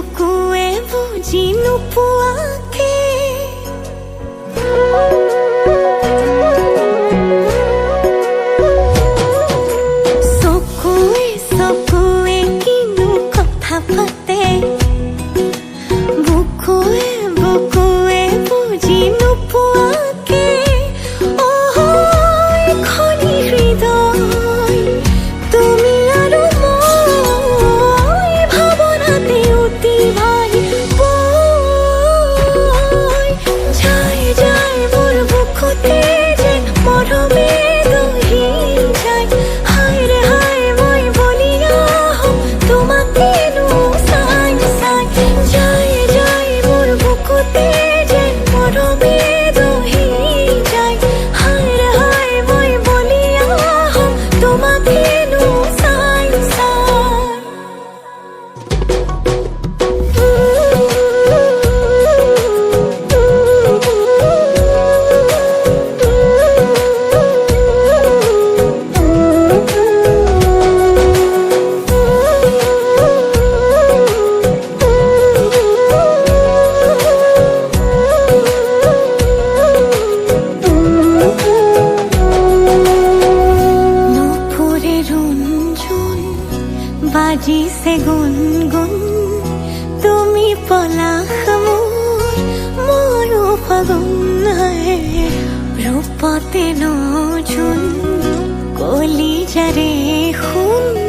বুকুৱে বুজি নোপোৱাকে চকুৱে চকুৱে কিনো কথা পাতে বুকুৱে বুকুৱে বুজি নোপোৱাকে খনি হৃদয় তুমি আৰু মই ভাৱনাতে অতি ভাই যায় যায় মোৰ বুকুতে যেন মৰমে দহি যায় হায় ৰে হায় মই বলিয়া হওঁ তোমাকেনো চাই চাই যায় যায় মোৰ বুকুতে যেন মৰমে দহি যায় হায় ৰে হায় মই বলিয়া হওঁ তোমাকেনো চাই নুপুরে রুঞ্জুন বাজিছে গুনগুন তুমি পলাশ মোৰ মৰো ফাগুন ৰূপতে নজুন কলিজাৰে সোণ